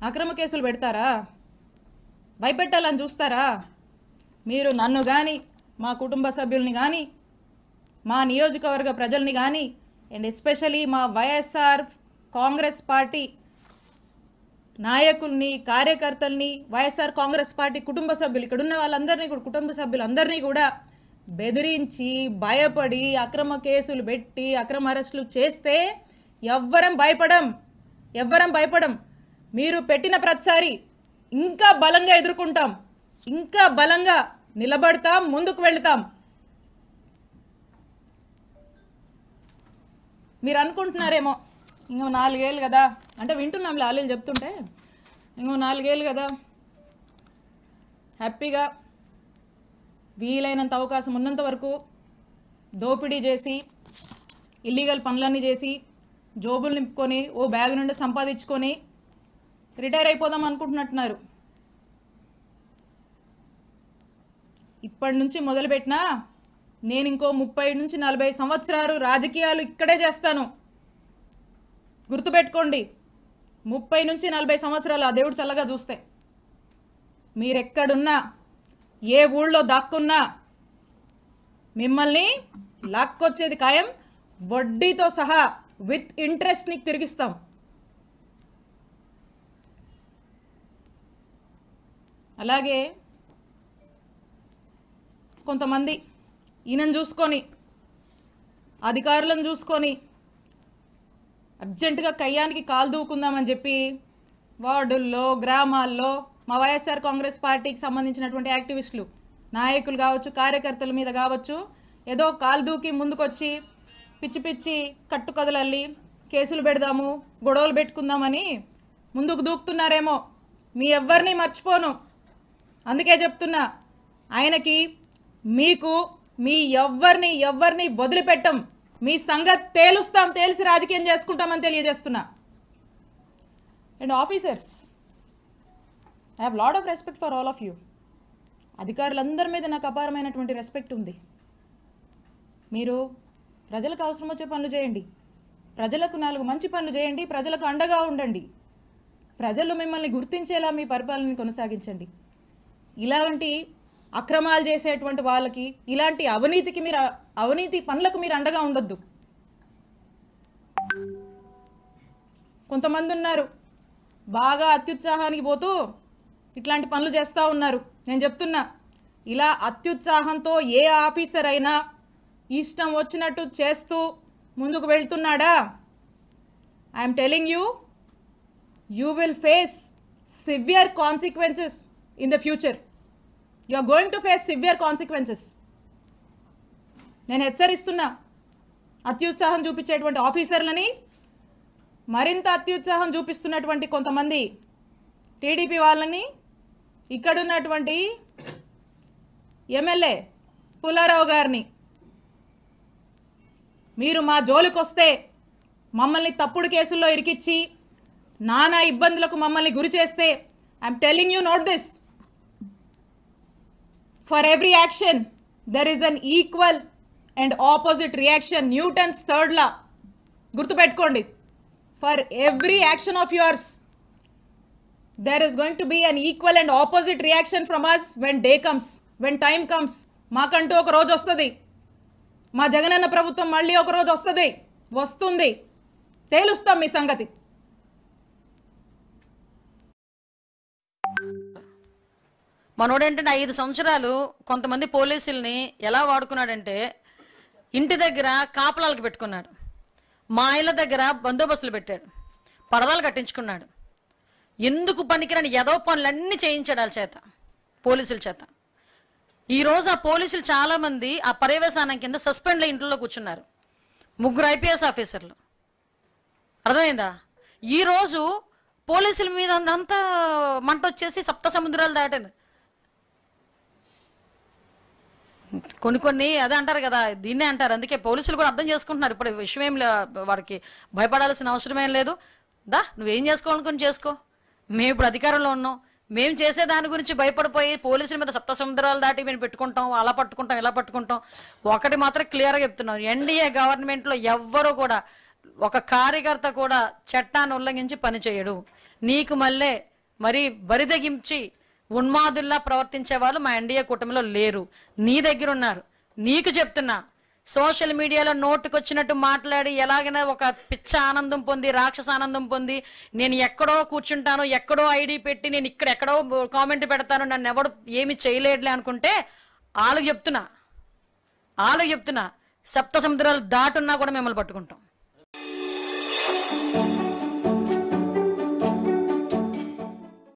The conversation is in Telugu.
అక్రమ కేసులు పెడతారా? భయపెట్టాలని చూస్తారా? మీరు నన్ను కానీ, మా కుటుంబ సభ్యుల్ని కానీ, మా నియోజకవర్గ ప్రజల్ని కానీ, అండ్ ఎస్పెషలీ మా వైఎస్ఆర్ కాంగ్రెస్ పార్టీ నాయకుల్ని, కార్యకర్తల్ని, వైఎస్ఆర్ కాంగ్రెస్ పార్టీ కుటుంబ సభ్యులు, ఇక్కడ ఉన్న వాళ్ళందరినీ కూడా, కుటుంబ సభ్యులందరినీ కూడా బెదిరించి, భయపడి, అక్రమ కేసులు పెట్టి, అక్రమ అరెస్టులు చేస్తే ఎవ్వరం భయపడం. మీరు పెట్టిన ప్రతిసారి ఇంకా బలంగా ఎదుర్కొంటాం, ఇంకా బలంగా నిలబడతాం, ముందుకు వెళ్తాం. మీరు అనుకుంటున్నారేమో ఇంకో 4 ఏళ్ళు కదా, అంటే వింటున్నాం లాలీలు చెప్తుంటే, ఇంకో 4 ఏళ్ళు కదా హ్యాపీగా వీలైనంత అవకాశం ఉన్నంత వరకు దోపిడీ చేసి, ఇల్లీగల్ పనులన్నీ చేసి, జోబులు నింపుకొని, ఓ బ్యాగ్ నుండి సంపాదించుకొని రిటైర్ అయిపోదాం అనుకుంటున్నట్టున్నారు. ఇప్పటి నుంచి మొదలుపెట్టినా నేను ఇంకో 30 నుంచి 40 సంవత్సరాలు రాజకీయాలు ఇక్కడే చేస్తాను. గుర్తుపెట్టుకోండి, 30 నుంచి 40 సంవత్సరాలు ఆ దేవుడు చల్లగా చూస్తే మీరెక్కడున్నా, ఏ ఊళ్ళో దాక్కున్నా మిమ్మల్ని లాక్కొచ్చేది ఖాయం. వడ్డీతో సహా విత్ ఇంట్రెస్ట్ నీకు తిరిగిస్తాం. అలాగే కొంతమంది ఈయనను చూసుకొని, అధికారులను చూసుకొని అర్జెంటుగా కయ్యానికి కాలు దూకుందామని చెప్పి వార్డుల్లో, గ్రామాల్లో మా వైఎస్ఆర్ కాంగ్రెస్ పార్టీకి సంబంధించినటువంటి యాక్టివిస్టులు, నాయకులు కావచ్చు, కార్యకర్తల మీద కావచ్చు, ఏదో కాలు దూకి ముందుకొచ్చి పిచ్చి పిచ్చి కట్టుకథలల్లి కేసులు పెడదాము, గొడవలు పెట్టుకుందామని ముందుకు దూకుతున్నారేమో. మీ ఎవ్వరిని మర్చిపోను, అందుకే చెప్తున్నా, ఆయనకి మీకు మీ ఎవ్వరిని వదిలిపెట్టం. మీ సంగతి తేలుస్తాం, తేల్చి రాజకీయం చేసుకుంటామని తెలియజేస్తున్నా. And officers, I have lot of respect for all of you. అధికారులందరి మీద నాకు అపారమైనటువంటి రెస్పెక్ట్ ఉంది. మీరు ప్రజలకు అవసరం వచ్చే పనులు చేయండి, ప్రజలకు 4 మంచి పనులు చేయండి, ప్రజలకు అండగా ఉండండి, ప్రజలు మిమ్మల్ని గుర్తించేలా మీ పరిపాలనని కొనసాగించండి. ఇలాంటి అక్రమాలు చేసేటువంటి వాళ్ళకి, ఇలాంటి అవినీతి పనులకు మీరు అండగా ఉండొద్దు. కొంతమంది ఉన్నారు బాగా అత్యుత్సాహానికి పోతూ ఇట్లాంటి పనులు చేస్తూ ఉన్నారు. నేను చెప్తున్నా, ఇలా అత్యుత్సాహంతో ఏ ఆఫీసర్ అయినా ఇష్టం వచ్చినట్టు చేస్తూ ముందుకు వెళ్తున్నాడా, I'm telling you, you will face severe consequences in the future. You are going to face severe consequences. నేను హెచ్చరిస్తున్నా, అత్యుత్సాహం చూపించేటువంటి ఆఫీసర్లని, మరింత అత్యుత్సాహం చూపిస్తున్నటువంటి కొంతమంది టీడీపీ వాళ్ళని, ఇక్కడున్నటువంటి ఎమ్మెల్యే పుల్లారావు గారిని, మీరు మా జోలికొస్తే మమ్మల్ని తప్పుడు కేసుల్లో ఇరికిచ్చి నానా ఇబ్బందులకు మమ్మల్ని గురి చేస్తే, I'm telling you, note this, for every action there is an equal and opposite reaction. Newton's 3rd law గుర్తుపెట్టుకోండి. For every action of yours there is going to be an equal and opposite reaction from us when day comes, when time comes. మాకంటూ ఒక రోజు వస్తుంది, మా జగనన్న ప్రభుత్వం మళ్ళీ ఒక రోజు వస్తుంది, తేలుస్తాం మీ సంగతి. మనోడేంటంటే 5 సంవత్సరాలు కొంతమంది పోలీసుల్ని ఎలా వాడుకున్నాడంటే, ఇంటి దగ్గర కాపలాలకు పెట్టుకున్నాడు, మా ఇళ్ళ దగ్గర బందోబస్తులు పెట్టాడు, పరదాలు కట్టించుకున్నాడు, ఎందుకు పనికిరాని ఎదో పనులన్నీ చేయించాడు వాళ్ళ చేత, పోలీసుల చేత. ఈరోజు ఆ పోలీసులు చాలామంది ఆ పర్యవేశానం కింద సస్పెండ్లో ఇంట్లో కూర్చున్నారు, 3 IPS ఆఫీసర్లు. అర్థమైందా? ఈరోజు పోలీసుల మీద అంత మంట వచ్చేసి సప్త సముద్రాలు దాటాను. కొన్ని అదే అంటారు కదా, దీన్నే అంటారు. అందుకే పోలీసులు కూడా అర్థం చేసుకుంటున్నారు, ఇప్పుడు విషయం ఏం వాడికి భయపడాల్సిన అవసరమేం లేదు, దా నువ్వేం చేసుకోవాలనుకుని చేసుకో, మేము ఇప్పుడు అధికారంలో ఉన్నాం, మేము చేసే దాని గురించి భయపడిపోయి పోలీసుల మీద సప్త సముద్రాలు దాటి మేము పెట్టుకుంటాం, అలా పట్టుకుంటాం, ఇలా పట్టుకుంటాం. ఒకటి మాత్రం క్లియర్గా చెప్తున్నాం, ఎన్డీఏ గవర్నమెంట్లో ఎవ్వరూ కూడా ఒక కార్యకర్త కూడా చట్టాన్ని ఉల్లంఘించి పనిచేయడు. నీకు మళ్ళీ మరి బరిదగించి ఉన్మాదుల్లా ప్రవర్తించే వాళ్ళు మా ఎన్డీఏ కూటమిలో లేరు, నీ దగ్గర ఉన్నారు. నీకు చెప్తున్నా, సోషల్ మీడియాలో నోటుకొచ్చినట్టు మాట్లాడి ఎలాగైనా ఒక పిచ్చ ఆనందం పొంది, రాక్షస ఆనందం పొంది, నేను ఎక్కడో కూర్చుంటాను, ఎక్కడో ఐడి పెట్టి నేను ఇక్కడ ఎక్కడో కామెంట్ పెడతాను, నన్ను ఎవడు ఏమి చేయలేడులే అనుకుంటే వాళ్ళకి చెప్తున్నా సప్త సముద్రాలు దాటున్నా కూడా మిమ్మల్ని పట్టుకుంటాం.